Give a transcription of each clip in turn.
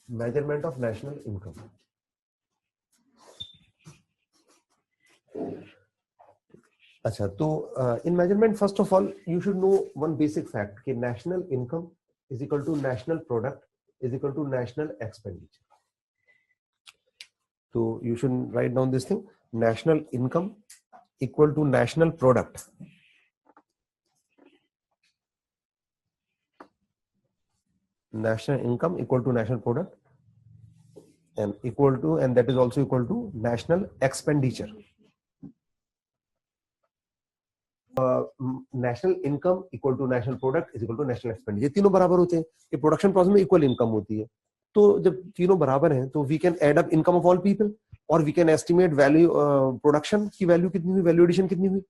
measurement of national income. अच्छा, तो in measurement, first of all, you should know one basic fact कि national income is equal to national product is equal to national expenditure. So you should write down this thing: national income equal to national product. National income equal to national product and equal to, and that is also equal to national expenditure. National income equal to national product is equal to national expenditure. तीनों बराबर होते हैं. ये production process में equal income होती है. तो जब तीनों बराबर हैं तो we can add up income of all people और we can estimate value production की वैल्यू कितनी हुई, वैल्यू एडिशन कितनी हुई,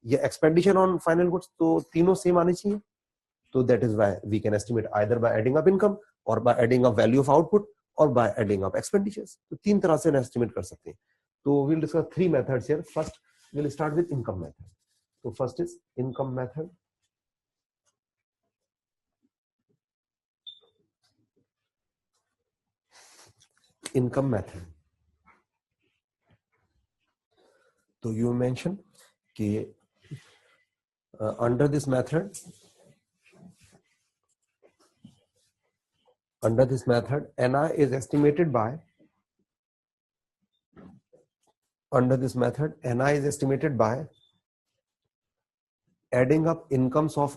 ये एक्सपेंडिचर ऑन फाइनल गुड्स. तो तीनों सेम आने चाहिए. तो that is why we can estimate either by adding up income और by adding up value of output और बाय एडिंग अप एक्सपेंडिचर्स. तो तीन तरह से एस्टिमेट कर सकते हैं. तो we will discuss three methods here. First we will start with income method. So first is income method. Income method. So you mention कि under this method, NI is estimated by. Under this method, NI is estimated by adding up incomes of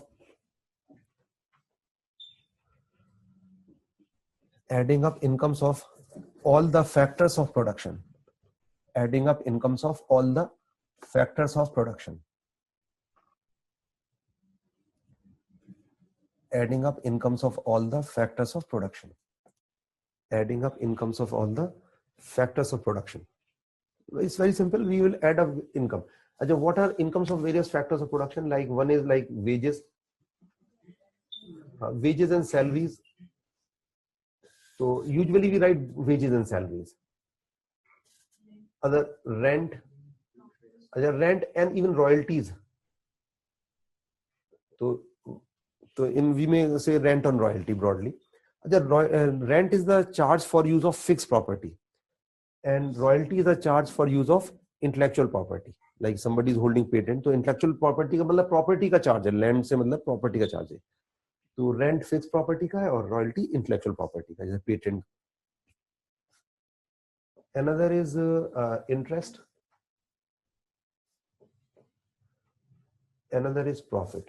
all the factors of production. Adding up incomes of all the factors of production. Adding up incomes of all the factors of production. Adding up incomes of all the factors of production. It's very simple. We will add up income. What are incomes of various factors of production? Like one is like wages, wages and salaries. So usually we write wages and salaries. Other rent, rent and even royalties. So in we may say rent on royalty broadly. Rent is the charge for use of fixed property, and royalty is the charge for use of intellectual property. Like somebody is holding patent, तो intellectual property का मतलब property का charge है, land से मतलब property का charge है. तो rent fixed property का है और royalty intellectual property का, जैसे patent. Another is interest. Another is profit.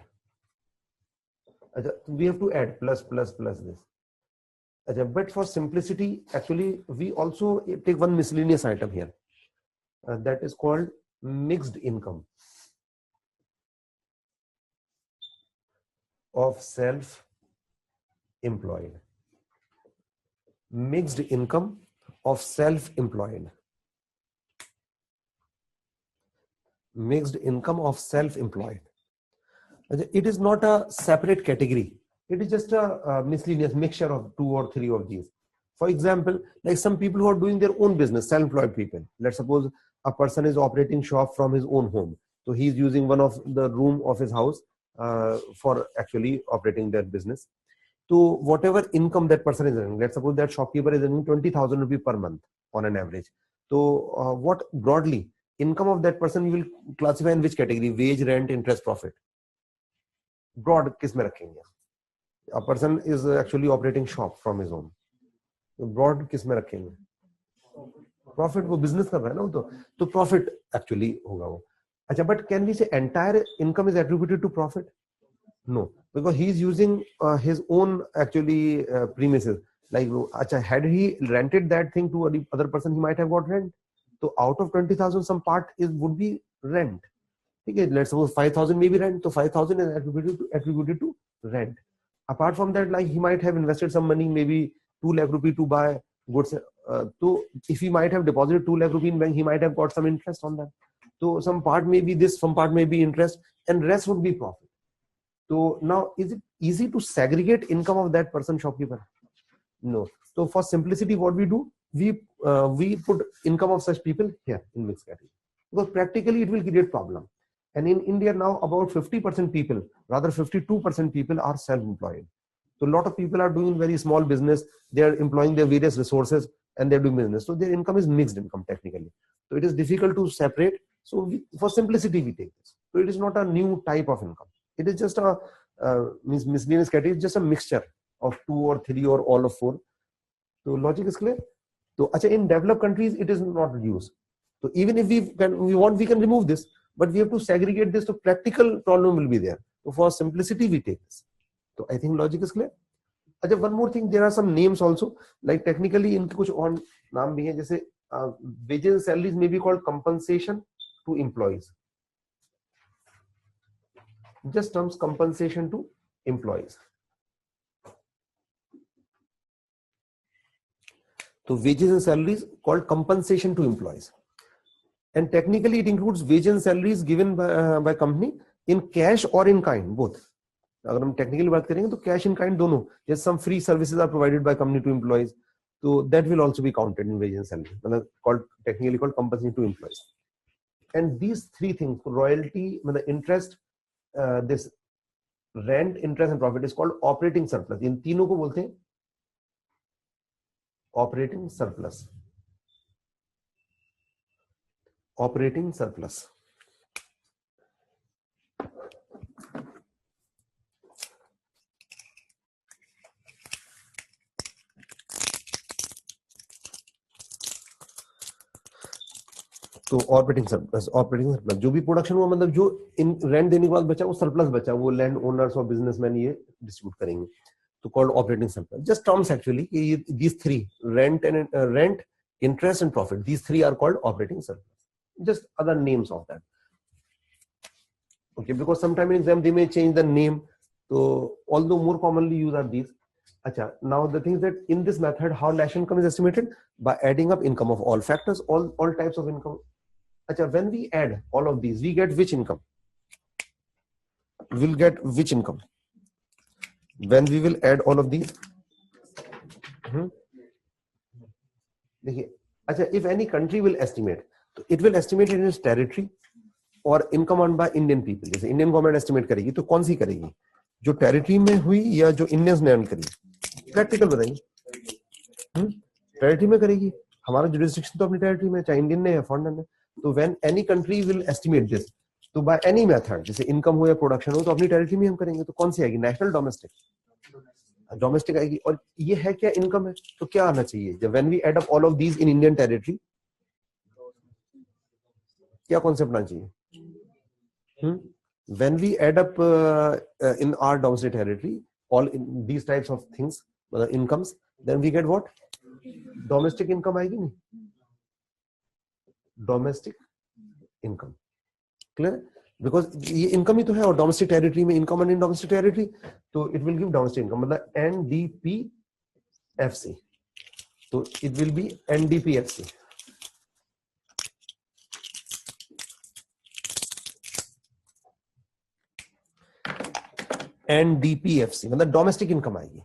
We have to add plus this. But for simplicity, actually we also take one miscellaneous item here. That is called mixed income of self-employed. Mixed income of self-employed. Mixed income of self-employed. It is not a separate category. It is just a miscellaneous mixture of two or three of these. For example, like some people who are doing their own business, self-employed people. Let's suppose a person is operating shop from his own home. So he's using one of the room of his house for actually operating their business. So whatever income that person is earning, let's suppose that shopkeeper is earning 20,000 rupees per month on an average. So what broadly income of that person we will classify in which category? Wage, rent, interest, profit. Broad किस में रखेंगे? A person is actually operating shop from his home. So broad किस में रखेंगे? Profit, वो business कर रहा है ना, तो profit actually होगा वो. अच्छा, but can we say entire income is attributed to profit? No, because he is using his own actually premises. Like, अच्छा, had he rented that thing to other person, he might have got rent. So out of 20,000, some part would be rent. Okay, let's suppose 5,000 may be rent. So 5,000 is attributed to rent. Apart from that, like he might have invested some money, maybe 2 lakh rupee to buy goods. So if he might have deposited 2 lakh rupee in bank, he might have got some interest on that. So some part may be this, some part may be interest, and rest would be profit. So now, is it easy to segregate income of that person shopkeeper? No. So for simplicity, what we do, we put income of such people here in mixed category, because practically it will create problem. And in India now, about 50% people, rather 52% people are self-employed. So a lot of people are doing very small business. They are employing their various resources and they're doing business. So their income is mixed income technically. So it is difficult to separate. So for simplicity, we take this. So it is not a new type of income. It is just a miscellaneous category, just a mixture of 2 or 3 or all of 4. So logic is clear. So in developed countries, it is not used. So even if we can remove this, but we have to segregate this. So practical problem will be there. So for simplicity, we take this. So I think logic is clear. One more thing, there are some names also. Like technically, इनके कुछ और नाम भी हैं, जैसे wages and salaries may be called compensation to employees. Just terms compensation to employees. So wages and salaries called compensation to employees. And technically, it includes wages and salaries given by company in cash or in kind, both. अगर हम technically बात करेंगे तो cash in kind दोनों, जैसे some free services are provided by company to employees, तो that will also be counted in wages and salary, मतलब called technically called compensation to employees. And these 3 things, royalty, मतलब interest, this rent, interest and profit, is called operating surplus. इन तीनों को बोलते हैं operating surplus. Operating surplus. तो operating surplus जो भी प्रोडक्शन हुआ, मतलब जो इन रेंट देने के बाद बचा, वो सरप्लस बचा, वो लैंड ओनर्स और बिजनेसमैन ये डिस्ट्रीब्यूट करेंगे. तो called operating surplus. Just terms actually, these 3, rent, interest and profit, these 3 are called operating surplus. Just other names of that. Okay, because sometime in exam they may change the name. So although more commonly used are these. Now the thing is that in this method, how national income is estimated? By adding up income of all factors, all types of income. When we add all of these, we get which income? We'll get which income? When we will add all of these. If any country will estimate, तो it will estimate in its territory और income earned by Indian people. जैसे Indian government estimate करेगी तो कौन सी करेगी, जो territory में हुई या जो इंडियंस ने अर्न करी? प्रैक्टिकल बताइए. टेरिटरी में करेगी. हमारा जुरिस्डिक्शन तो अपनी टेरिटरी में, चाहे इंडियन ने या फॉरेनर ने. तो when any country will estimate this, तो बाय एनी मेथड, जैसे इनकम हो या प्रोडक्शन हो, तो अपनी टेरिटरी में हम करेंगे. तो कौन सी आएगी? National, domestic? डोमेस्टिक आएगी. और ये है क्या? इनकम है. तो क्या आना चाहिए जब when we add up all of these in Indian territory? क्या कॉन्सेप्ट आना चाहिए? When we add up in our domestic territory all in these types of things, incomes, then we get what? Domestic income आएगी नहीं? Domestic income. Clear? Because ये income ही तो है, और domestic territory में income and in domestic territory, तो it will give domestic income, मतलब NDPFC. तो it will be NDPFC. NDPFC मतलब डोमेस्टिक इनकम आएगी.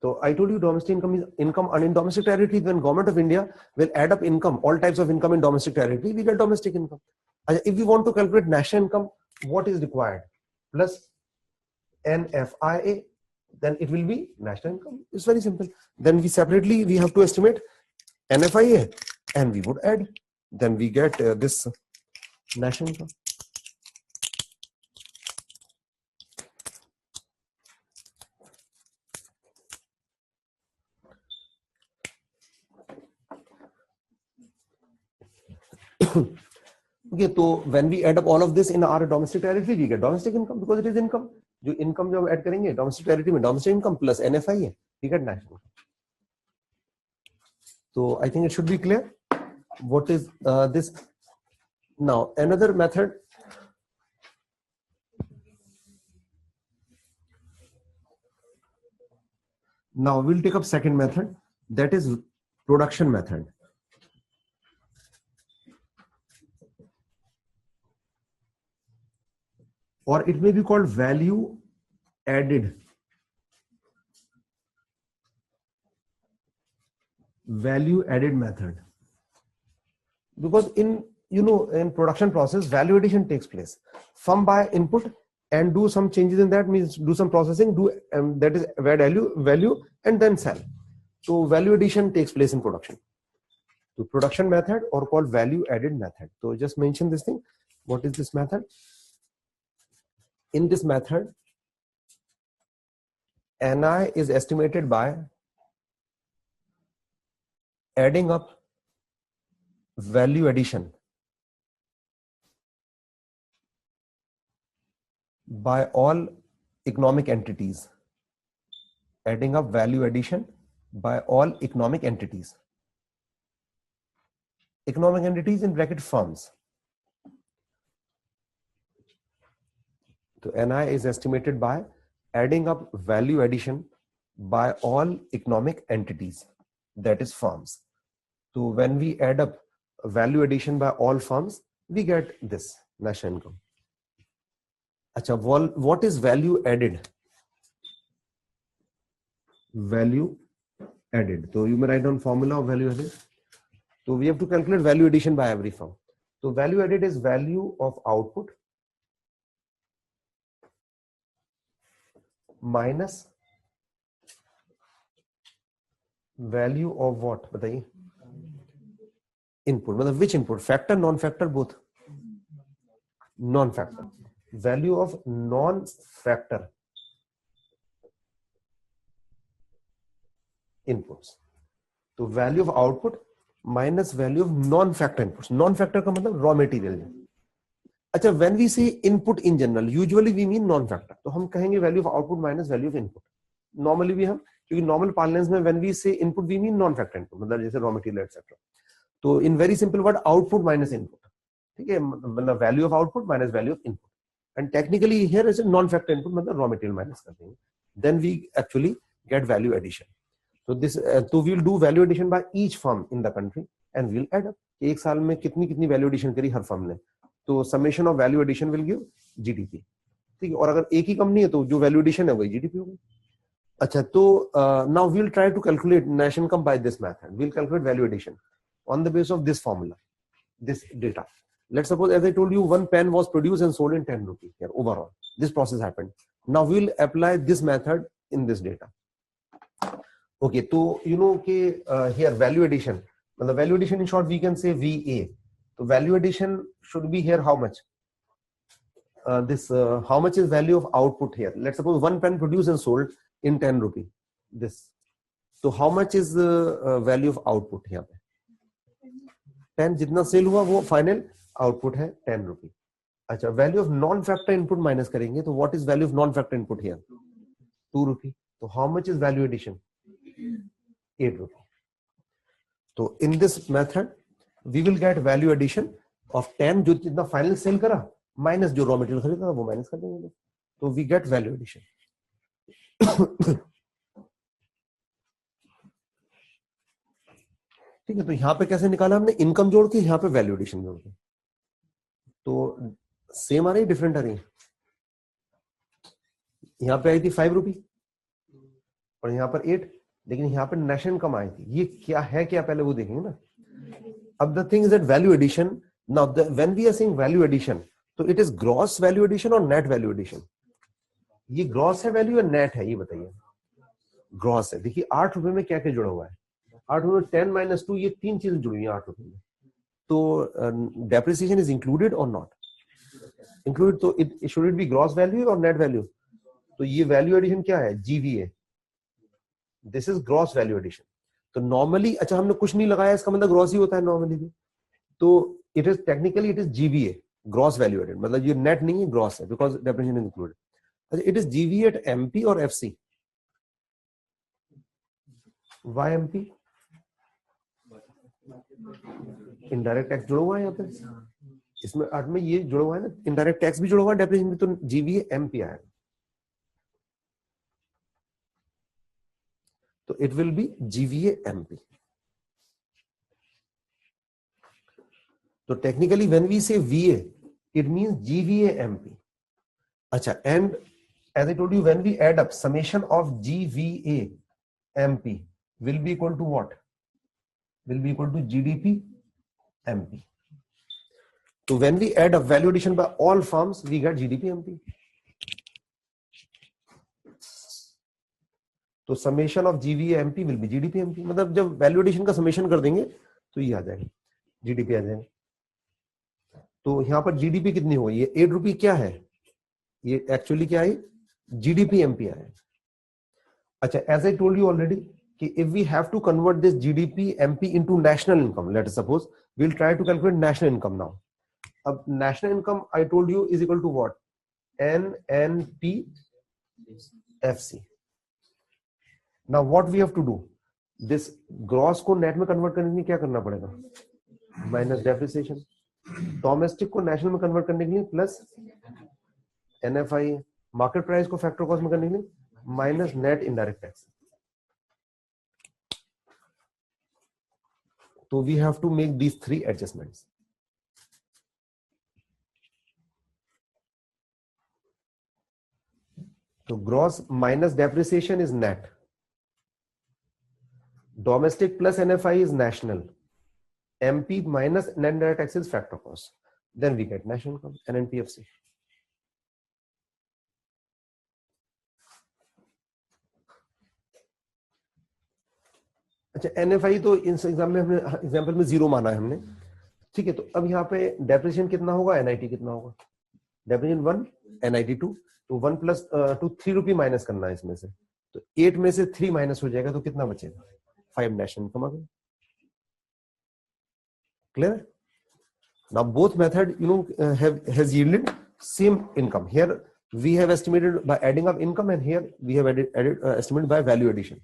तो I told you domestic income is income earned in domestic territory. When government of India will add up income, all types of income in domestic territory, we get domestic income. If we want to calculate national income, what is required? Plus NFIA, then it will be national income. It's very simple. Then we separately we have to estimate NFIA and we would add, then we get this national income. Okay, so when we add up all of this in our domestic territory, we get domestic income because it is income. जो income जो हम add करेंगे domestic territory में, domestic income plus NFI है, we get national. So I think it should be clear what is this. Now another method. Now we'll take up second method, that is production method. Or it may be called value added. Value added method. Because in production process, value addition takes place. Firm buy input and do some changes in that, means do some processing, do that is add value and then sell. So value addition takes place in production. So production method or called value added method. So just mention this thing. What is this method? In this method, NI is estimated by adding up value addition by all economic entities. Adding up value addition by all economic entities. Economic entities in bracket firms. So NI is estimated by adding up value addition by all economic entities, that is firms. So when we add up value addition by all firms, we get this national income. Achha, what is value added? Value added. So you may write down formula of value added. So we have to calculate value addition by every firm. So value added is value of output minus value of what? बताइए. Input. मतलब which input? Factor, non-factor, both. Non-factor. Value of non-factor inputs. तो value of output minus value of non-factor inputs. Non-factor का मतलब raw material है. अच्छा, when we say input in general, usually we mean non-factor. तो हम कहेंगे value of output minus value of input. Normally भी हम, क्योंकि normal parlance में when we say input we mean non-factor input, मतलब जैसे raw material etc. तो in very simple word, output minus input. ठीक है, मतलब value of output minus value of input. And technically here is a non-factor input, मतलब raw material minus कर देंगे. Then we actually get value addition. So this, so we will do value addition by each firm in the country and we will add up. एक साल में कितनी value addition करी हर firm ने. तो summation of value addition will give GDP. ठीक है, और अगर एक ही कंपनी है तो जो value addition है वही GDP होगी. अच्छा, तो now we will try to calculate national income by this method. We will calculate value addition on the basis of this formula, this data. Let's suppose, as I told you, one pen was produced and sold in 10 rupees here overall. This process happened. Now we will apply this method in this data. Okay, so you know okay, here value addition. Well, the value addition in short we can say VA. So value addition should be here how much? How much is value of output here? Let's suppose one pen produced and sold in 10 rupee. This. So how much is the value of output here? Pen जितना sale हुआ वो final output है 10 rupee. अच्छा, value of non factor input minus करेंगे तो what is value of non factor input here? 2 rupee. तो how much is value addition? 8 rupee. तो in this method we will get value addition of 10, जो जितना final sale करा minus जो raw material खरीदा वो माइनस कर देंगे. तो वी गेट वैल्यू एडिशन. ठीक है, तो यहां पे कैसे निकाला हमने? इनकम जोड़ के यहां पे वैल्यू एडिशन जोड़ के. तो सेम आ रही, डिफरेंट आ रही. यहां पे आई थी 5 रुपी और यहां पर 8, लेकिन यहां पर नेशनल इनकम आई थी. ये क्या है, क्या पहले वो देखेंगे ना. अब the thing is that value addition, now when we are saying value addition, तो it is gross value addition और नेट वैल्यू एडिशन. ये ग्रॉस है वैल्यू या नेट है, ये बताइए. ग्रॉस है. देखिए 8 रुपए में क्या क्या जुड़ा हुआ है. 8 रुपए 10 - 2, ये 3 चीजें जुड़ी हुई हैं 8 रुपए में. तो डेप्रिसिएशन इज इंक्लूडेड और नॉट इंक्लूडेड. तो it should it be gross value और नेट वैल्यू. तो ये वैल्यू एडिशन क्या है? GVA. This is gross value addition. तो नॉर्मली, अच्छा हमने कुछ नहीं लगाया, इसका मतलब ग्रॉस ही होता है नॉर्मली भी. तो it is technically it is GVA, gross value added. मतलब ये नेट नहीं है, ग्रॉस है, बिकॉज डेप्रिसिएशन इज इंक्लूडेड. अच्छा, it is GVA at MP और FC. Why MP? Indirect tax जुड़ा हुआ है यहाँ पे. इसमें 8 में ये जुड़ा हुआ है ना, इनडायरेक्ट टैक्स भी जुड़ा हुआ है, डेप्रिसिएशन भी. तो GVA MP आया. तो it will be GVA MP. तो technically when we say VA, it means GVA MP. अच्छा, and as I told you, when we add up summation of GVA MP will be equal to what? Will be equal to GDP MP. So when we add up value addition by all firms, we get GDP MP. तो summation of GVMP will be GDP MP, मतलब जब value addition का summation कर देंगे तो ये आ जाएगा, GDP आ जाएगा। तो यहाँ पर जीडीपी कितनी होगी, ये 8 रुपी क्या है, ये एक्चुअली क्या है, जीडीपी एमपी है। अच्छा, as I told you already कि if we have to convert this GDP MP into national income, let us suppose we will try to calculate national income now. अब national income I told you is equal to what, NNTFC। Now what we have to do, this gross को net में convert करने के लिए क्या करना पड़ेगा, minus depreciation. Domestic को नेशनल में कन्वर्ट करने के लिए प्लस NFI, मार्केट प्राइस को फैक्टर कॉस्ट में करने के लिए माइनस नेट इनडायरेक्ट टैक्स। तो we have to make these 3 adjustments. तो gross minus depreciation is net, domestic plus NFI is national, MP minus net direct tax is factor cost, then we get national income, NNTFC. अच्छा, NFI तो इस example में 0 माना है हमने, ठीक है। तो अब यहाँ पे डेप्रिसिएशन कितना होगा, NIT कितना होगा, डेप्रिसिएशन 1, NIT 2, तो 1 प्लस 2 3 रुपी माइनस करना है इसमें से, तो 8 में से 3 माइनस हो जाएगा तो कितना बचेगा, 5 नेशनल इनकम आ गई। Clear? Now both method has yielded same income. Here we have estimated by adding up income, and here we have added estimated by value addition.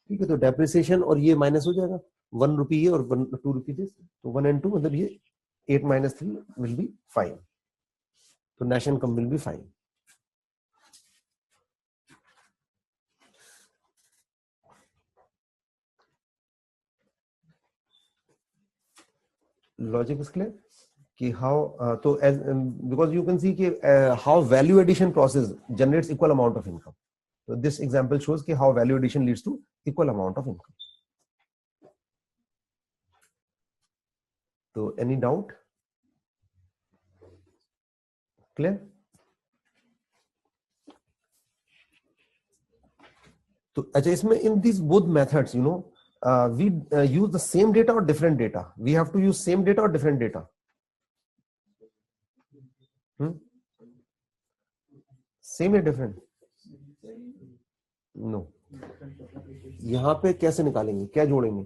ठीक है, तो डेप्रिसिएशन और ये माइनस हो जाएगा, 1 रुपी ये और 2 रुपी दिस, तो 1 and 2 मतलब ये 8 minus 3 will be 5, तो national income will be 5. Logic is clear कि हाउ, तो as because you can see कि how value addition process generates equal amount of income, तो दिस एग्जांपल शोज कि how value addition leads to equal amount of income. तो any doubt, clear? तो अच्छा, इसमें in this both methods you know we use the same data or different data, we have to use same data or different data? Same या different? No. यहाँ पे कैसे निकालेंगे, क्या जोड़ेंगे,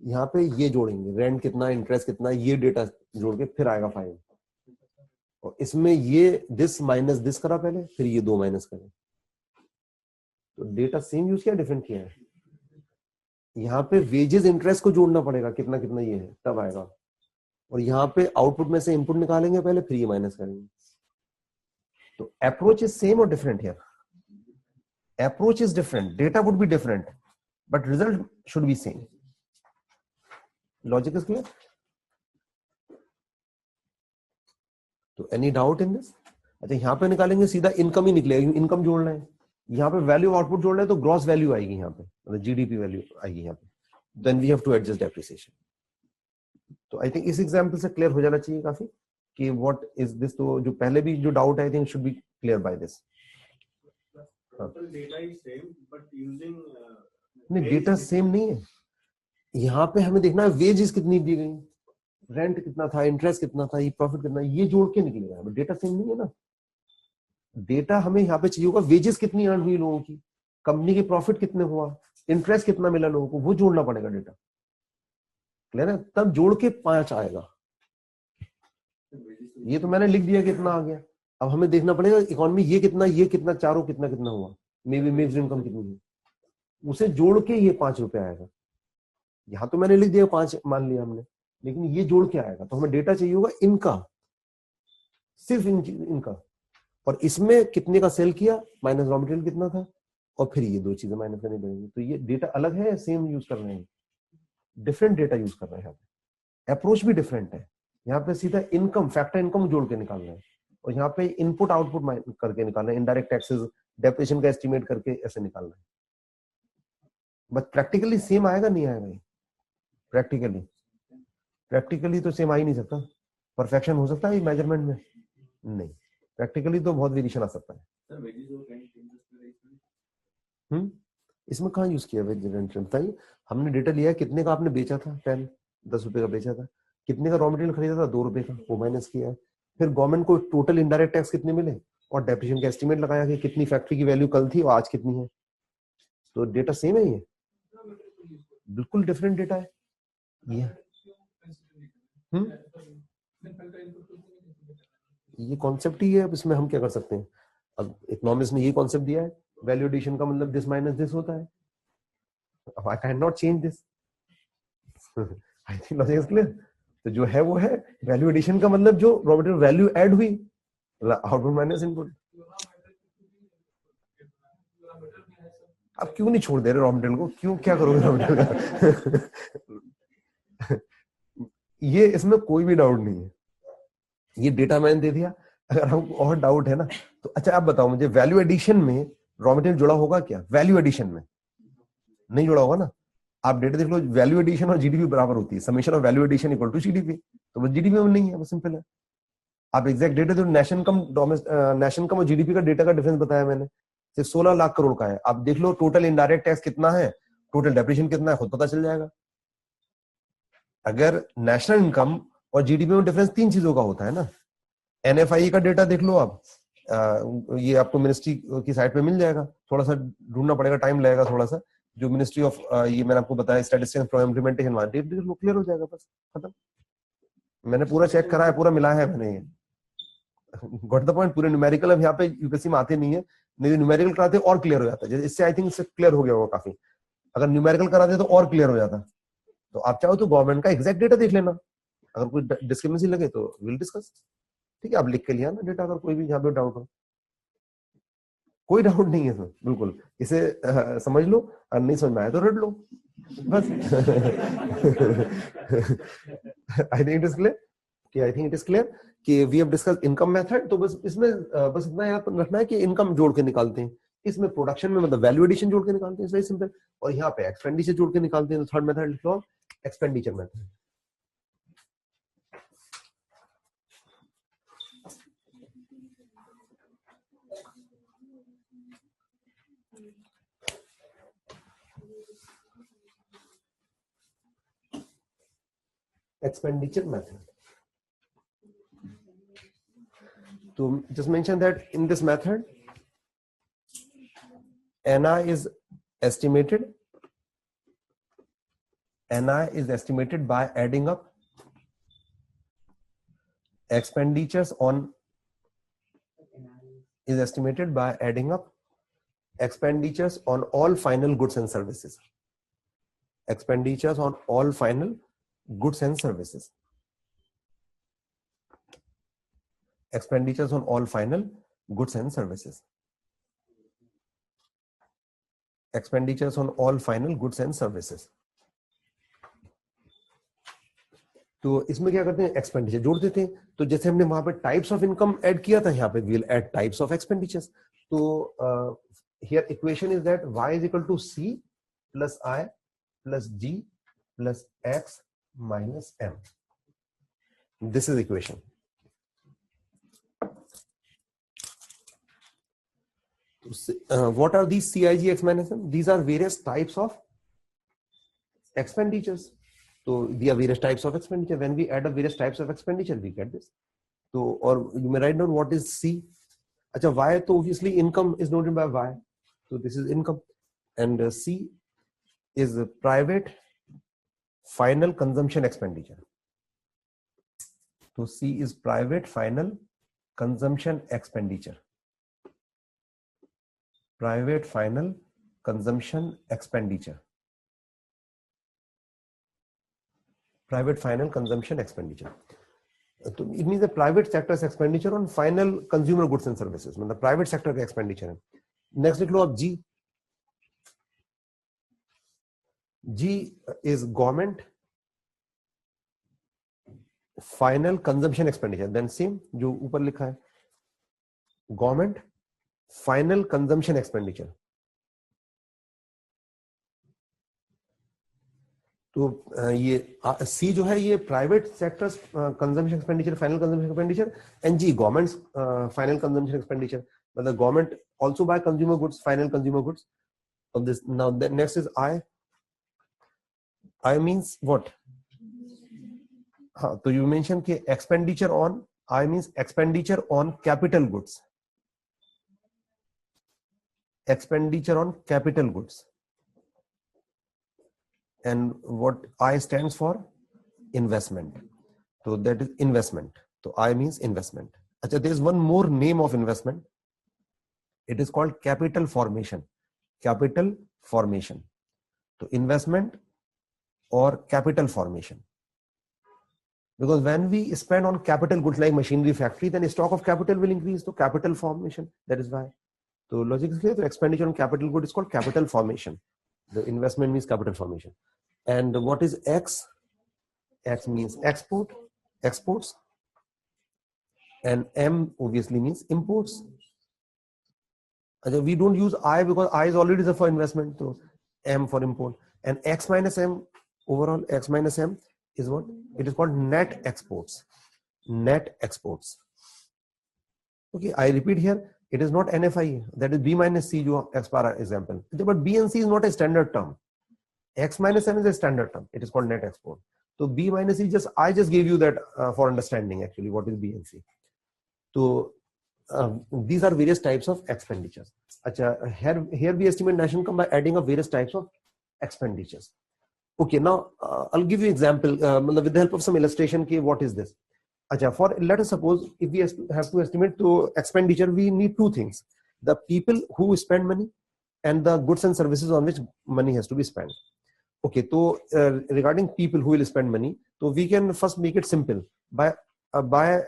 यहाँ पे ये जोड़ेंगे, रेंट कितना, इंटरेस्ट कितना, ये डेटा जोड़ के फिर आएगा फाइल, और इसमें ये दिस माइनस दिस करा पहले, फिर ये 2 माइनस करें, तो डेटा सेम यूज किया, डिफरेंट किया है। यहाँ पे वेजेस इंटरेस्ट को जोड़ना पड़ेगा, कितना कितना ये है, तब आएगा, और यहाँ पे आउटपुट में से इनपुट निकालेंगे पहले, फिर ये माइनस करेंगे। तो अप्रोच इज सेम और different here, approach is different, data would be different but result should be same. Logic is clear? तो एनी डाउट इन दिस? अच्छा, यहाँ पे निकालेंगे सीधा इनकम ही निकलेगा, इनकम जोड़ना है, यहाँ पे वैल्यू आउटपुट जोड़ना है तो ग्रॉस वैल्यू आएगी, यहाँ पे मतलब जीडीपी वैल्यू आएगी यहाँ पे, then we have to adjust depreciation. तो आई थिंक इस एग्जांपल से क्लियर हो जाना चाहिए काफी कि व्हाट इज दिस। तो जो पहले भी जो doubt I think should be clear by this. नहीं, डेटा सेम नहीं है, यहाँ पे हमें देखना है वेजेस कितनी दी गई, रेंट कितना था, इंटरेस्ट कितना था, ये प्रॉफिट कितना, ये जोड़ के निकलेगा, डेटा सेम नहीं है ना। डेटा हमें यहाँ पे चाहिए होगा वेजेस कितनी अर्न हुई लोगों की, कंपनी के प्रॉफिट कितने हुआ, इंटरेस्ट कितना मिला लोगों को, वो जोड़ना पड़ेगा डेटा, क्लियर है? तब जोड़ के 5 आएगा। ये तो मैंने लिख दिया कितना आ गया, अब हमें देखना पड़ेगा इकोनॉमी ये कितना, चारों कितना कितना हुआ, मे बी मिक्स्ड इनकम कितनी है, उसे जोड़ के ये 5 रुपए आएगा। यहाँ तो मैंने लिख दिया 5 मान लिया हमने, लेकिन ये जोड़ के आएगा, तो हमें डेटा चाहिए होगा इनका, सिर्फ इनका, और इसमें कितने का सेल किया माइनस रॉ मटेरियल कितना था, और फिर ये 2 चीजें माइनस करनी पड़ेंगी। तो ये डेटा अलग है या सेम यूज कर रहे हैं? डिफरेंट डेटा यूज कर रहे हैं यहाँ पे, अप्रोच भी डिफरेंट है। यहाँ पे सीधा इनकम, फैक्टर इनकम जोड़ के निकाल रहे हैं, और यहाँ पे इनपुट आउटपुट करके निकाल रहे हैं, इनडायरेक्ट टैक्सेस, डेप्रिसिएशन का एस्टिमेट करके ऐसे निकाल रहे हैं। बट प्रैक्टिकली सेम आएगा नहीं आएगा? प्रैक्टिकली तो सेम आ ही नहीं सकता। परफेक्शन हो सकता है मेजरमेंट में? नहीं, प्रैक्टिकली तो बहुत वेरिएशन आ सकता है। इसमें कहाँ यूज किया वेरिएशन बताइए। हमने डेटा लिया है कितने का आपने बेचा था, पेन 10 रुपए का बेचा था, कितने का रॉ मटेरियल खरीदा था 2 रुपए का, वो माइनस किया है। फिर गवर्नमेंट को टोटल इनडायरेक्ट टैक्स कितने मिले और डेप्रिसिएशन का एस्टिमेट लगाया कि कितनी फैक्ट्री की वैल्यू कल थी और आज कितनी है। तो डेटा सेम है, ये बिल्कुल डिफरेंट डेटा है ये। ये कॉन्सेप्ट ही है, अब इसमें हम क्या कर सकते हैं। अब इकोनॉमिक्स ने ये कॉन्सेप्ट दिया है, वैल्यू एडिशन का मतलब दिस माइनस दिस होता है। अब I can not change this. I think logic is clear. तो जो है वो है, वैल्यू एडिशन का मतलब जो रॉ मटेरियल वैल्यू ऐड हुई, आउटपुट माइनस इनपुट। अब क्यों नहीं छोड़ दे रहे रॉ मटेरियल को, क्यों, क्या करोगे रॉ मटेरियल का? ये इसमें कोई भी डाउट नहीं है, ये डेटा मैंने दे दिया। अगर हमको और डाउट है ना तो अच्छा आप बताओ मुझे, वैल्यू एडिशन में रॉ मटेरियल जुड़ा होगा क्या? वैल्यू एडिशन में नहीं जुड़ा होगा ना। आप डेटा देख लो, वैल्यू एडिशन और जीडीपी बराबर होती है, summation of value addition equal to GDP. तो वो जीडीपी में नहीं है, वो सिंपल है। आप एग्जैक्ट डेटा दो, नेशनल इनकम और जीडीपी का डेटा का डिफरेंस बताया मैंने, सिर्फ 16 लाख करोड़ का है। आप देख लो टोटल इनडायरेक्ट टैक्स कितना है, टोटल डेप्रिसिएशन कितना है, खुद पता चल जाएगा। अगर नेशनल इनकम और जीडीपी में डिफरेंस 3 चीजों का होता है ना। एनएफआई का डेटा देख लो आप, ये आपको मिनिस्ट्री की साइट पे मिल जाएगा, थोड़ा सा ढूंढना पड़ेगा, टाइम लगेगा थोड़ा सा। जो मिनिस्ट्री ऑफ ये मैंने आपको बताया स्टैटिस्टिक्स फॉर इम्प्लीमेंटेशन, क्लियर हो जाएगा, बस खत्म। मैंने पूरा चेक करा है, पूरा मिला है मैंने ये। Got the point. पूरे न्यूमेरिकल अब यहाँ पे यूपीएससी में आते नहीं है, नहीं तो न्यूमेरिकल कराते और क्लियर हो जाता है। इससे आई थिंक इससे क्लियर हो गया होगा काफी। अगर न्यूमेरिकल कराते तो और क्लियर हो जाता। तो आप चाहो तो गवर्नमेंट का एग्जैक्ट डेटा देख लेना, अगर कोई डिस्क्रिपेंसी लगे तो विल डिस्कस। ठीक है, आप लिख के लिया ना डेटा, अगर कोई भी यहाँ पे डाउट हो। कोई डाउट नहीं है इसमें, बिल्कुल। इसे समझ लो और नहीं समझ में आया तो रट लो, बस। I think it is clear कि we have discuss income method. तो बस इसमें बस इतना याद रखना है कि इनकम जोड़ के निकालते हैं, इसमें प्रोडक्शन में मतलब वैल्यू एडिशन जोड़ के निकालते हैं, वेरी सिंपल। और यहाँ पे एक्सपेंडिचर जोड़ के निकालते हैं। तो थर्ड मेथड लिख लो, expenditure method. expenditure method. So just mention that in this method, NI is estimated by adding up expenditures on all final goods and services. Expenditures on all final goods and services. Expenditures on all final goods and services. Expenditures on all final goods and services. तो इसमें क्या करते हैं, expenditure जोड़ देते हैं। तो जैसे हमने वहां पे टाइप्स ऑफ इनकम ऐड किया था, यहाँ पे we will add types of expenditures. तो here equation is that y is equal to c plus i plus g plus x minus m। This is equation. What are these CIG, X minus M? These are various types of expenditures. So these are various types of expenditure. When we add up various types of expenditure, we get this. So, or you may write down what is C. Acha, Y, so obviously income is noted by Y. So this is income. And C is private final consumption expenditure. So C is private final consumption expenditure. Private final consumption expenditure. Private final consumption expenditure. So it means the private sector's expenditure on final consumer goods and services. मतलब private sector का expenditure है. Next लिख लो आप G. G is government final consumption expenditure. Then same जो ऊपर लिखा है, government final consumption expenditure. तो ये सी जो है ये private sectors consumption expenditure, final consumption expenditure. And G government final consumption expenditure, मतलब government also buy consumer goods, final consumer goods. of this. Now the next is I. I means what? So you mentioned कि expenditure on, I means expenditure on capital goods. Expenditure on capital goods. And what I stands for? Investment. So that is investment. So I means investment. Achha, there is one more name of investment. It is called capital formation. Capital formation. So investment or capital formation. Because when we spend on capital goods like machinery, factory, then stock of capital will increase. So capital formation. That is why. So logic is clear. So expenditure on capital good is called capital formation. The investment means capital formation. And what is X? X means export, exports. And M obviously means imports. We don't use I because I is already for investment. So M for import. And X minus M, overall X minus M is what? It is called net exports. Net exports. Okay, I repeat here. It is not NFI. That is B minus C, jo X para example. But B and C is not a standard term. X minus M is a standard term. It is called net export. So B minus C, I just gave you that for understanding actually what is B and C. So these are various types of expenditures. Achha, here we estimate national income by adding up various types of expenditures. Okay, now I'll give you example with the help of some illustration. What is this? Achha, let us suppose if we have to estimate to expenditure, we need two things: the people who spend money and the goods and services on which money has to be spent. Okay, so regarding people who will spend money, so we can first make it simple by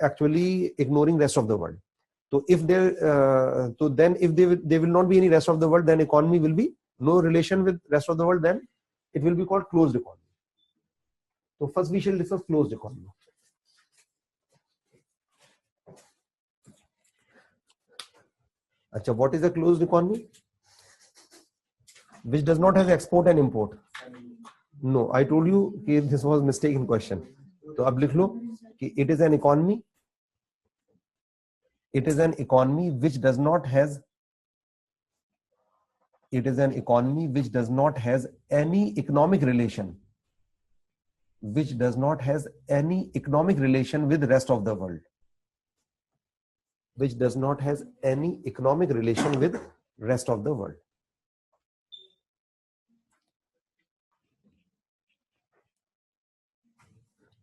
actually ignoring rest of the world. So if there, there will not be any rest of the world, then economy will be no relation with rest of the world. Then it will be called closed economy. So first we shall discuss closed economy. Achha, what is a closed economy? Which does not have export and import. No, I told you this was mistaken question. So ab likh lo कि it is an economy. It is an economy which does not has. It is an economy which does not has any economic relation. Which does not has any economic relation with the rest of the world. Which does not has any economic relation with rest of the world.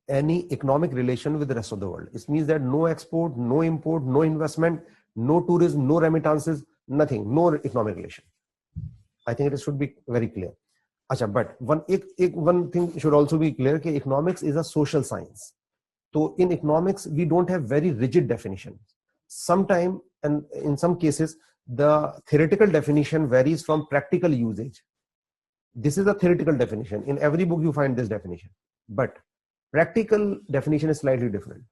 Any economic relation with the rest of the world. It means that no export, no import, no investment, no tourism, no remittances, nothing, no economic relation. I think it should be very clear. Achha, but one thing should also be clear that economics is a social science. So in economics, we don't have very rigid definitions. Sometimes, and in some cases, the theoretical definition varies from practical usage. This is a theoretical definition. In every book you find this definition. But practical definition is slightly different.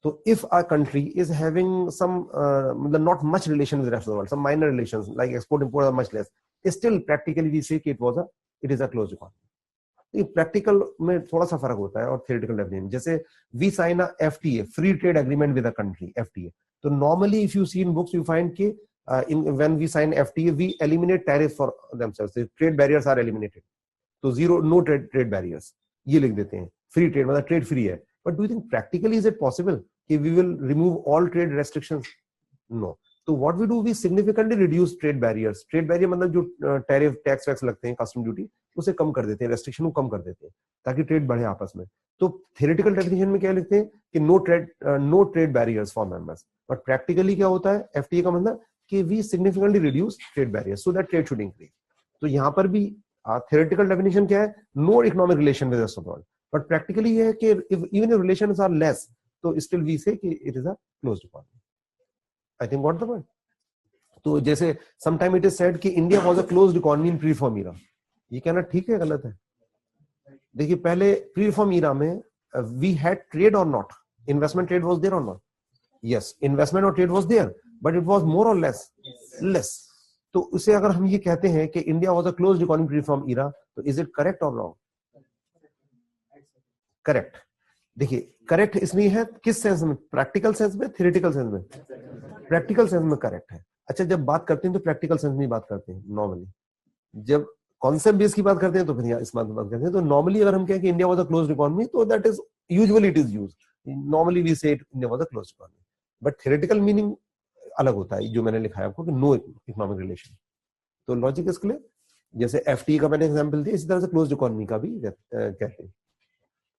So if a country is having some not much relation with the rest of the world, some minor relations like export import are much less, still practically we say it is a closed economy. Practical में थोड़ा सा फर्क होता है और theoretical definition. जैसे we sign a FTA, free trade agreement with a country, FTA. So normally if you see in books you find कि when we sign FTA we eliminate tariffs for themselves. The trade barriers are eliminated. So no trade barriers. ये लिख देते हैं. Free trade, मतलब trade free है. But do you think practically is it possible that we will remove all trade restrictions? No. So what we do, we significantly reduce trade barriers. Trade barrier मतलब जो tariff, tax लगते हैं, custom duty, उसे कम कर देते हैं, restriction को कम कर देते हैं, ताकि trade बढ़े आपस में. तो theoretical definition में क्या लिखते हैं कि no trade barriers for members. But practically क्या होता है? FTA का मतलब कि we significantly reduce trade barriers so that trade should increase. तो यहाँ पर भी theoretical definition क्या है? No economic relation with the rest of the world. But practically ये है कि even if relations are less, so still we say कि it is a closed economy. I think what the point. तो जैसे sometime it is said कि India was a closed economy in pre-reform era. ये कहना ठीक है गलत है? देखिए पहले pre-reform era में we had trade or not? Investment trade was there or not? Yes, investment or trade was there, but it was more or less? Less. तो उसे अगर हम ये कहते हैं कि India was a closed economy pre-reform era, तो is it correct or wrong? Correct. देखिए करेक्ट इसलिए है किस सेंस में? प्रैक्टिकल सेंस में, थ्योरेटिकल सेंस में? प्रैक्टिकल सेंस में करेक्ट है. अच्छा जब बात करते हैं तो प्रैक्टिकल सेंस में बात करते हैं नॉर्मली. जब कॉन्सेप्ट बेस की बात करते हैं तो फिर इस बात की बात करते हैं। तो नॉर्मली अगर हम कहें कि India was a closed economy, तो that is usually it is used, normally we say India was a closed economy, but theoretical meaning अलग होता है जो मैंने लिखा है आपको कि नो इकोनॉमिक रिलेशन। तो लॉजिक इसके लिए जैसे एफटी का मैंने एग्जांपल दिया, इसी तरह से क्लोज्ड इकोनॉमी का भी कहते हैं।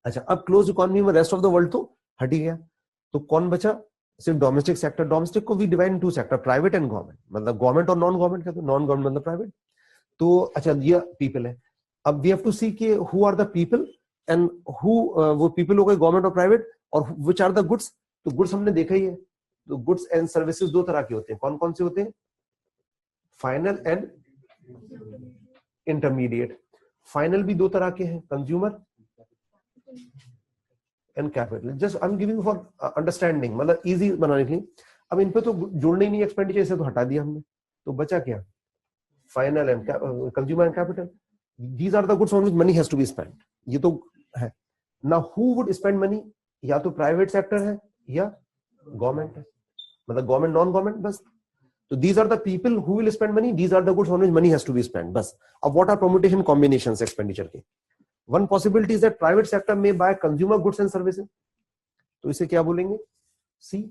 अच्छा, अब क्लोज्ड इकोनॉमी में रेस्ट ऑफ द वर्ल्ड तो हट ही गया, तो कौन बचा? सिर्फ डोमेस्टिक सेक्टर। डोमेस्टिक को we divide into sector, private and government, मतलब गवर्नमेंट और नॉन गवर्नमेंट कहते हैं, नॉन गवर्नमेंट मतलब प्राइवेट। तो अच्छा ये पीपल है, अब वी हैव टू सी कि who are the people and who, वो पीपल हो गए गवर्नमेंट और प्राइवेट, और विच आर द गुड्स। तो गुड्स हमने देखा ही है, तो गुड्स एंड सर्विसेज दो तरह के होते हैं। कौन कौन से होते हैं? Final and intermediate. फाइनल भी दो तरह के हैं, consumer and capital. Just I am giving for understanding, मतलब इजी बनाने के लिए। अब इन पे तो जोड़ने ही नहीं एक्सपेंडिचर, इसे तो हटा दिया हमने, तो बचा क्या? Final and consumer and capital. These are the goods on which money has to be spent, ये तो है ना। Who would spend money? या तो प्राइवेट सेक्टर है या गवर्नमेंट है, मतलब गवर्नमेंट नॉन गवर्नमेंट, बस। तो these are the people who will spend money, these are the goods on which money has to be spent, बस। अब what are permutation combinations expenditure के? One possibility is that private sector may buy consumer goods and services, तो इसे क्या बोलेंगे? C,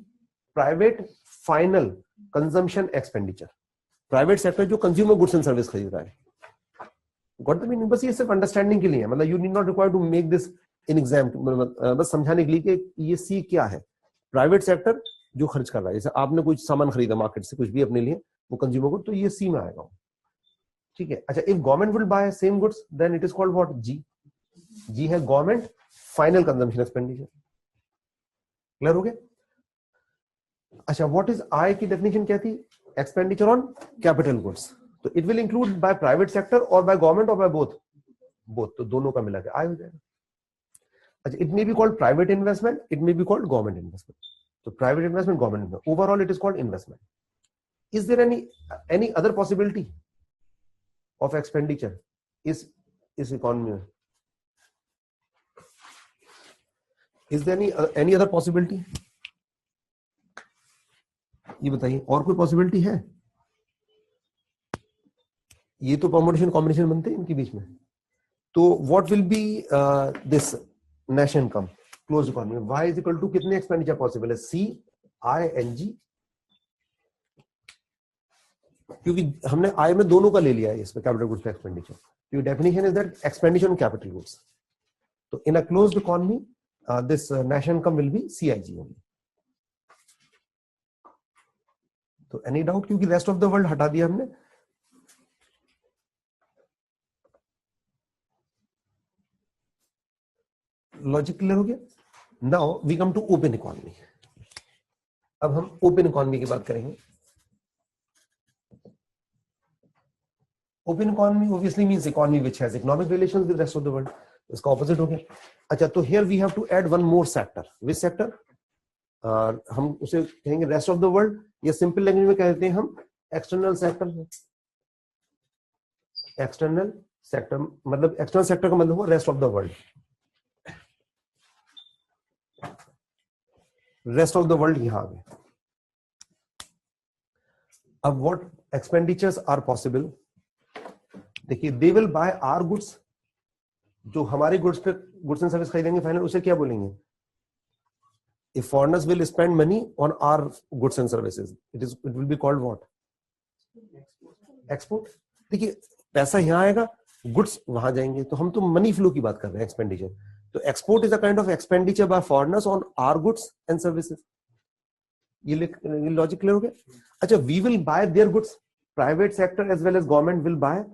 private final consumption expenditure, private sector जो consumer goods and service खरीद रहा है। Got the meaning? बस ये सिर्फ अंडरस्टैंडिंग के लिए है, मतलब you need not require to make this in exam, बस समझाने के लिए कि ये सी क्या है। प्राइवेट सेक्टर जो खर्च कर रहा है, जैसे आपने कुछ सामान खरीदा मार्केट से, कुछ भी अपने लिए, वो कंज्यूमर गुड, तो ये सी में आएगा, ठीक है। अच्छा, if government will buy same goods then it is called what? G. G है government final consumption expenditure. Clear हो गया? अच्छा, व्हाट इज आई की डेफिनेशन क्या थी? Expenditure on capital goods. तो it will include by private sector और by government और बाय बोथ, बोथ, तो दोनों का मिला के आई हो जाएगा। अच्छा, it may be called private investment, it may be called government investment. तो private investment, government investment, overall it is called investment. Is there any other possibility of expenditure is economy? Is there any other possibility? ये बताइए, और कोई possibility है? ये तो permutation combination बनते हैं इनके बीच में। तो what will be this national income close economy? y is equal to कितने एक्सपेंडिचर पॉसिबल है? C, I and G, क्योंकि हमने आई में दोनों का ले लिया है इसमें, कैपिटल गुड्स का एक्सपेंडिचर। तो definition is that expenditure on capital goods. तो in a closed economy this national income will be CIG only. तो एनी डाउट? क्योंकि रेस्ट ऑफ द वर्ल्ड हटा दिया हमने। लॉजिक क्लियर हो गया? Now we come to open economy. अब हम ओपन इकोनॉमी की बात करेंगे। Open economy obviously means economy which has economic relations with rest of the world, इसका ऑपोजिट हो गया। अच्छा, तो here we have to add one more sector. Which sector? हम उसे कहेंगे रेस्ट ऑफ द वर्ल्ड, या सिंपल लैंग्वेज में कहते हैं हम एक्सटर्नल सेक्टर। एक्सटर्नल सेक्टर मतलब, एक्सटर्नल सेक्टर का मतलब हुआ rest of the world. Rest of the world यहां आ गया। अब व्हाट एक्सपेंडिचर्स आर पॉसिबल? देखिए, they will buy our goods, जो हमारे गुड्स पे गुड्स एंड सर्विस खरीदेंगे फाइनल, उसे क्या बोलेंगे? If foreigners will spend money on our goods and services, it will be called what? Export. देखिए, पैसा यहां आएगा, गुड्स वहां जाएंगे, तो हम तो मनी फ्लो की बात कर रहे हैं, एक्सपेंडिचर। तो export is a kind of expenditure by foreigners on our goods and services. ये लॉजिक क्लियर हो गया? अच्छा, we will buy their goods, private sector as well as government will buy,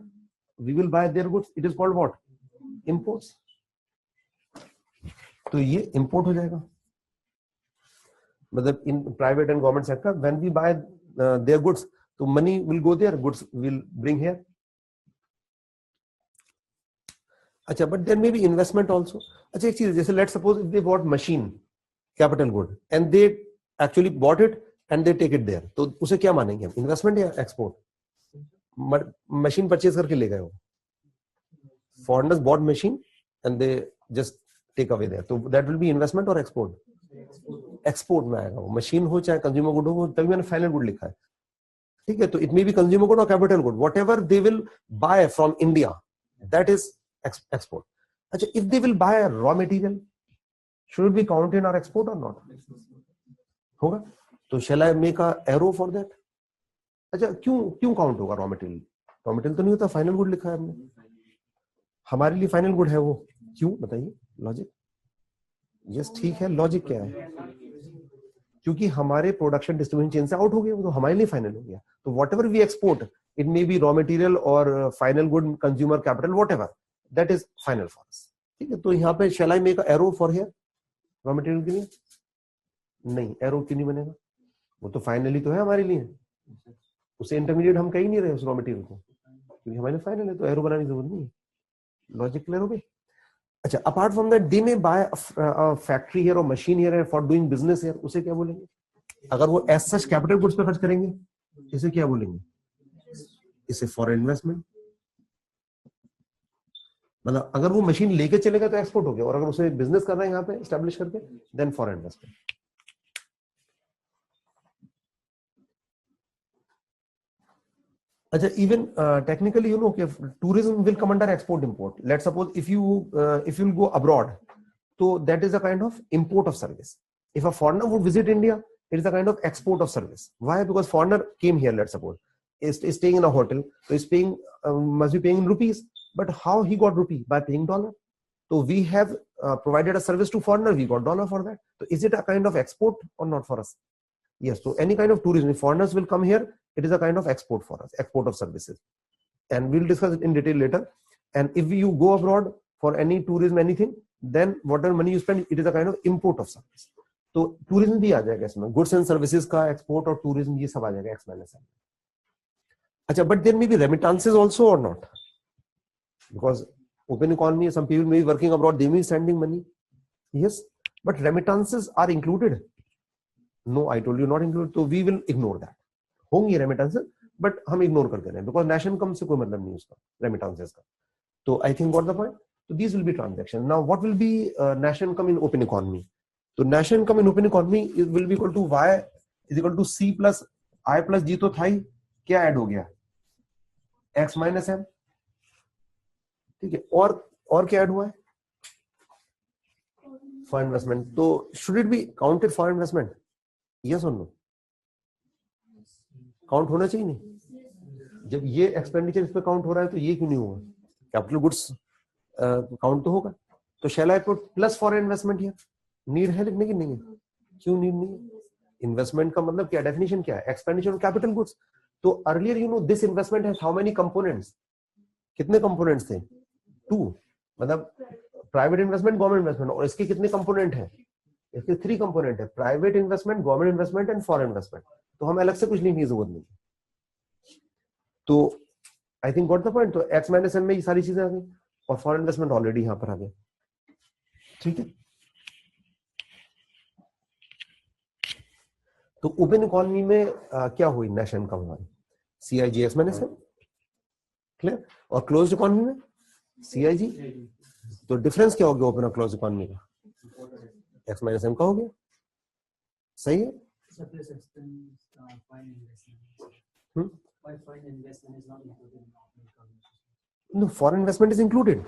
we will buy their goods, it is called what? Imports. तो ये import हो जाएगा, मतलब in private and government sector when we buy their goods, तो money will go there, goods will bring here. अच्छा, but there may be investment also. अच्छा, एक चीज, जैसे let's suppose if they bought machine, capital good, and they actually bought it and they take it there, तो उसे क्या मानेंगे हम, इन्वेस्टमेंट या एक्सपोर्ट? मशीन परचेज करके ले गए हो, foreigners bought machine and they just take away there, तो दैट विल बी इन्वेस्टमेंट और एक्सपोर्ट? एक्सपोर्ट में आएगा वो, मशीन हो चाहे कंज्यूमर गुड हो, तभी मैंने फाइनल गुड लिखा है। ठीक है, तो it may be consumer good और capital good, whatever they will buy from India that is export. अच्छा, if they will buy raw material, should it be counted in our export और not? होगा. तो shall I make a arrow for that? अच्छा, क्यों क्यों count होगा raw material? Raw material तो नहीं होता, फाइनल गुड लिखा है हमने, हमारे लिए फाइनल गुड है वो. क्यों बताइए लॉजिक? यस ठीक है, लॉजिक क्या है? क्योंकि हमारे प्रोडक्शन डिस्ट्रीब्यूशन चेन से आउट हो गया, वो तो हमारे लिए फाइनल हो गया. तो whatever we export, it may be raw material और final good, consumer capital, whatever, that is final for us. ठीक है, तो यहाँ पे shall I make a arrow for here raw material के लिए? नहीं, एरो क्यों नहीं बनेगा? वो तो फाइनली तो है हमारे लिए, उसे इंटरमीडिएट हम कह ही नहीं रहे उस रॉ मटेरियल को, क्योंकि हमारे लिए फाइनल है, तो एरो बनाने की जरूरत नहीं है. लॉजिक क्लियर हो गई? अच्छा, apart from that they may buy a factory here और machine here for doing business here, उसे क्या बोलेंगे? अगर वो एज सच कैपिटल गुड्स पे खर्च करेंगे, इसे क्या बोलेंगे? इसे फॉरेन इन्वेस्टमेंट. मतलब अगर वो मशीन लेके चलेगा तो एक्सपोर्ट हो गया, और अगर उसे बिजनेस कर रहा है यहाँ पे एस्टेब्लिश करके, देन फॉरेन इन्वेस्टमेंट. अच्छा, इवन टेक्निकली यू नो कि tourism will come under export import. Let's suppose if you'll go abroad, so that is a kind of import of service. If a foreigner would visit India, it is a kind of export of service. Why? Because foreigner came here, let's suppose, is staying in a hotel, so he's paying, must be paying in rupees. But how he got rupee? By paying dollar. So we have provided a service to foreigner, we got dollar for that. So is it a kind of export or not for us? Yes. So any kind of tourism, if foreigners will come here, it is a kind of export for us, export of services. And we'll discuss it in detail later. And if you go abroad for any tourism, anything, then whatever money you spend, it is a kind of import of service. तो tourism भी आ जाएगा इसमें, goods and services का export और tourism ये सब आ जाएगा एक्स माइनस एम. अच्छा, but there may be remittances also और not, because open economy, some people may be working abroad, they may be sending money. Yes, but remittances are included. No, I told you not included, तो we will ignore that. होंगी remittances, but हम ignore कर दे रहे हैं, because national income से कोई मतलब नहीं उसका, रेमिटेंसेस का. तो I think got the point. तो these will be transaction. Now what will be national income in open economy? तो national income in open economy will be equal to Y is equal to C plus I plus G. तो था ही, क्या add हो गया? X minus M. ठीक है, और क्या ऐड हुआ है? Foreign investment. तो should it be counted foreign investment? Yes और नो? काउंट होना चाहिए नहीं? जब ये एक्सपेंडिचर इस पे काउंट हो रहा है तो ये क्यों नहीं होगा? कैपिटल गुड्स काउंट तो होगा. तो shall I put plus foreign investment here? Need है लिखने की? नहीं है. क्यों नीड नहीं है? इन्वेस्टमेंट का मतलब क्या, डेफिनेशन क्या है? Expenditure on capital goods. तो earlier you know this investment has how many components? कितने कंपोनेंट्स थे? 2. मतलब प्राइवेट इन्वेस्टमेंट, गवर्नमेंट इन्वेस्टमेंट, और इसके कितने कंपोनेंट है? इसके 3 कंपोनेंट है, private investment, government investment and foreign investment. तो हम अलग से कुछ लिखने की जरूरत नहीं. तो I think got the point. तो एक्स माइनस एम में ये सारी चीजें आ गई, और फॉरेन इन्वेस्टमेंट ऑलरेडी यहां पर आ गया. ठीक है, तो ओपन इकोनॉमी में क्या हुई? नेशनल इनकम हमारी CIG X minus M, clear. और क्लोज्ड इकोनॉमी में CIG. तो डिफरेंस क्या हो गया ओपन और क्लोज इकोनॉमी का? एक्स माइनस एम का हो गया. सही है. No, foreign investment is included,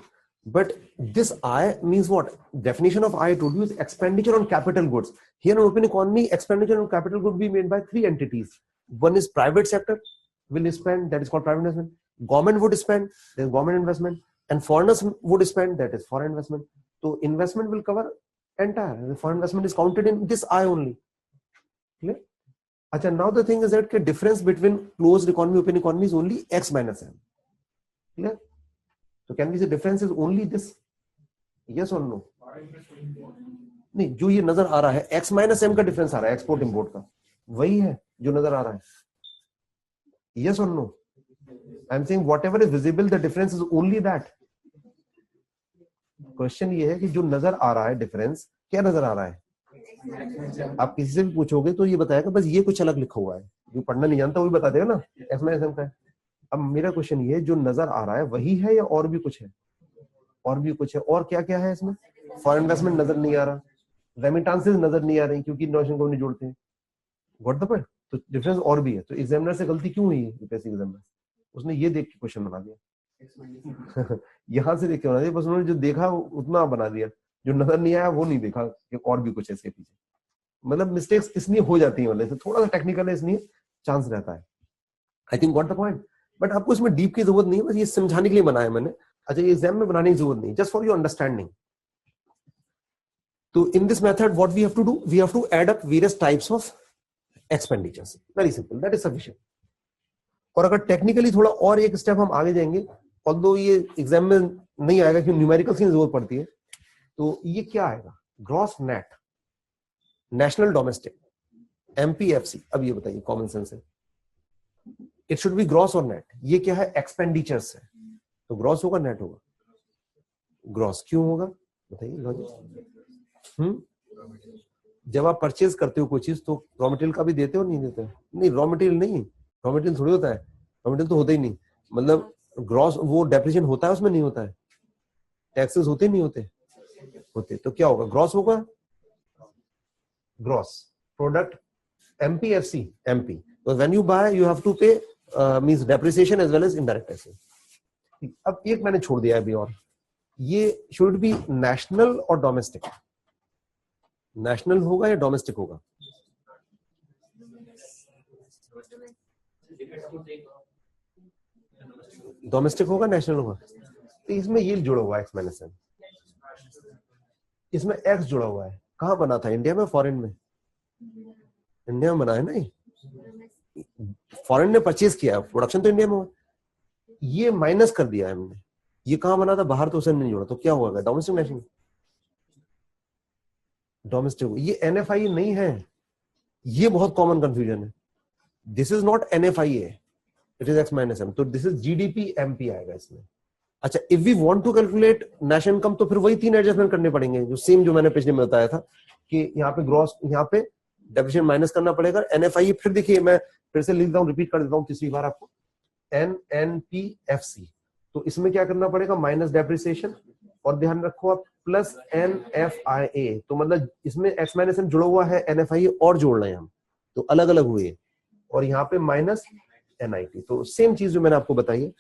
but this I means what? Definition of I told you is expenditure on capital goods. Here in open economy, expenditure on capital goods be made by 3 entities. One is private sector will spend, that is called private investment. Government would spend, there is government investment, and foreigners would spend, that is foreign investment. So investment will cover entire. The foreign investment is counted in this I only. Clear? Achha, now the thing is that the difference between closed economy, open economy is only X minus M. Clear? So can we say difference is only this? Yes or no? नहीं, जो ये नजर आ रहा है X minus M का difference आ रहा है export import का, वही है जो नजर आ रहा है. Yes or no? I'm saying whatever is visible, the difference is only that. Question ये है कि जो नजर आ रहा है डिफरेंस, क्या नजर आ रहा है? आप किसी से भी पूछोगे तो ये बताएगा बस ये कुछ अलग लिखा हुआ है, जो पढ़ना नहीं जानता वो भी बता देगा ना X minus M का है. अब मेरा क्वेश्चन ये है, जो नजर आ रहा है वही है या और भी कुछ है? और भी कुछ है. और क्या क्या है इसमें? फॉरेन इन्वेस्टमेंट नजर नहीं आ रहा, रेमिटेंसेस नजर नहीं आ रही क्योंकि नेशनल को नहीं जोड़ते हैं. Got the point. तो डिफरेंस और भी है। तो एग्जामिनर से गलती क्यों हुई यूपीएससी एग्जामिनर, उसने ये देख के क्वेश्चन बना दिया यहाँ से देख के बना दिया, बस उन्होंने जो देखा उतना बना दिया, जो नजर नहीं आया वो नहीं देखा कि और भी कुछ इसके पीछे। मतलब मिस्टेक्स इसलिए हो जाती है, मतलब थोड़ा सा टेक्निकल है इसलिए चांस रहता है। आई think got the point. But आपको इसमें डीप की जरूरत नहीं है, बस ये समझाने के लिए बनाया मैंने। अच्छा, ये एग्जाम में बनाने की जरूरत नहीं, जस्ट फॉर योर अंडरस्टैंडिंग। तो in this method what we have to do, we have to add up various types of expenditures, very simple, that is sufficient. और अगर टेक्निकली थोड़ा और एक स्टेप हम आगे जाएंगे, ऑल्दो ये एग्जाम में नहीं आएगा क्योंकि न्यूमेरिकल्स की जरूरत पड़ती है, तो ये क्या आएगा, ग्रॉस नेट, नेशनल डोमेस्टिक, एमपीएफसी। अब ये बताइए कॉमन सेंस है, इट शुड बी ग्रॉस और नेट। ये क्या है, एक्सपेंडिचर्स है, तो ग्रॉस होगा नेट होगा, ग्रॉस क्यों होगा बताइए लॉजिक। जब आप परचेज करते हो कोई चीज तो रॉ मटेरियल का भी देते हो नहीं देते हो? नहीं, रॉ मटेरियल नहीं, रॉ मटेरियल थोड़ी होता है, रॉ मटेरियल तो होता ही नहीं। मतलब ग्रॉस वो डेप्रिसिएशन होता है उसमें, नहीं होता है, टैक्सेस होते नहीं होते, होते, तो क्या होगा, ग्रॉस होगा, ग्रॉस प्रोडक्ट, एमपीएफसी, एमपी। तो when you buy you have to pay means depreciation as well as indirect taxes. अब एक मैंने छोड़ दिया अभी, और ये शुड बी नेशनल और डोमेस्टिक। नेशनल होगा या डोमेस्टिक होगा, डोमेस्टिक होगा नेशनल होगा। तो इसमें ये जुड़ा हुआ है एक्स माइनस एन, इसमें एक्स जुड़ा हुआ है। कहां बना था, इंडिया में, फॉरेन में? इंडिया में बना है ना, फॉरेन ने परचेज किया, प्रोडक्शन तो इंडिया में हुआ, ये माइनस कर दिया है हमने। ये कहां बना था, बाहर, तो उसे नहीं जोड़ा, तो क्या होगा, डोमेस्टिक नेशनल, डोमेस्टिक। ये एनएफआई नहीं है, ये बहुत कॉमन कंफ्यूजन है। This is not NFIA, it is X minus M, तो दिस इज जीडीपी एमपी आएगा इसमें। अच्छा, if we want to calculate national income तो फिर वही 3 एडजस्टमेंट करने पड़ेंगे, जो सेम जो मैंने पिछले में बताया था कि यहाँ पे ग्रॉस, यहाँ पे डेप्रिसिएशन माइनस करना पड़ेगा। एनएफआई फिर देखिए, मैं फिर से लिख देता हूँ, रिपीट कर देता हूँ तीसरी बार आपको, एनएनपीएफसी। तो इसमें क्या करना पड़ेगा, माइनस डेप्रिसिएशन, और ध्यान रखो आप प्लस एनएफआईए। तो मतलब इसमें एक्स माइनस एन जुड़ा हुआ है, एनएफआईए और जोड़ रहे हैं हम, तो अलग अलग हुए, और यहाँ पे माइनस एनआईटी। तो सेम चीज जो मैंने आपको बताई है।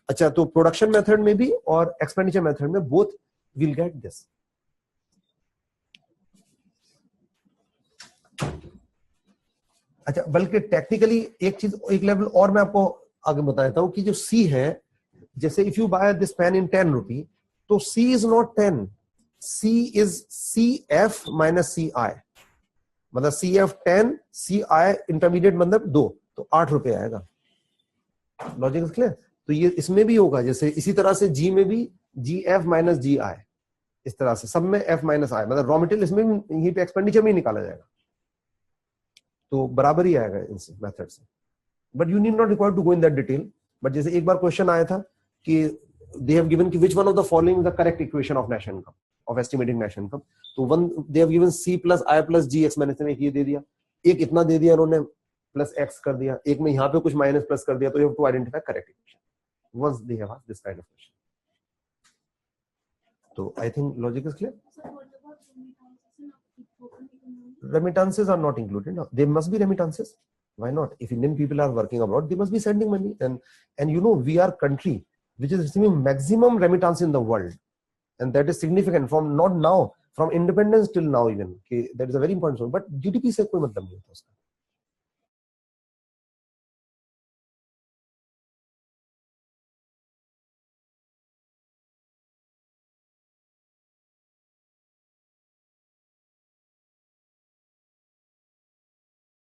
अच्छा, तो प्रोडक्शन मेथड में भी और एक्सपेंडिचर मेथड में बोथ विल गेट दिस। अच्छा, बल्कि टेक्निकली एक चीज, एक लेवल और मैं आपको आगे बता देता हूं कि जो सी है, जैसे if you buy this pen in 10 rupee, तो C is not 10, C is C F minus C I, मतलब सी एफ 10, सी आई इंटरमीडिएट मतलब 2, तो 8 रुपए आएगा। Logic clear? तो ये इसमें भी होगा, जैसे इसी तरह से जी में भी जी एफ माइनस जी आई, इस तरह से सब में एफ माइनस आई, मतलब रॉ मटेरियल इसमें यहीं पे एक्सपेंडिचर में निकाला जाएगा, तो बराबर ही आएगा इन मेथड से। But you need not required to go in that detail. But जैसे एक बार क्वेश्चन आया था कि दे हैव गिवन कि which one of the following is the correct equation of national income, of estimating national income, तो one they have given C plus I plus G X minus, एक ये दे दिया, एक इतना दे दिया उन्होंने प्लस एक्स कर दिया, एक में यहाँ पे कुछ माइनस प्लस कर दिया, तो you have to identify correct equation once they have asked this kind of question. So I think logic is clear. So what about remittances are not included. No, there must be remittances. Why not? If Indian people are working abroad, they must be sending money, and you know, we are country which is receiving maximum remittance in the world, and that is significant from not now, from independence till now even. Okay, that is a very important one. But GDP से कोई मतलब नहीं होता उसका,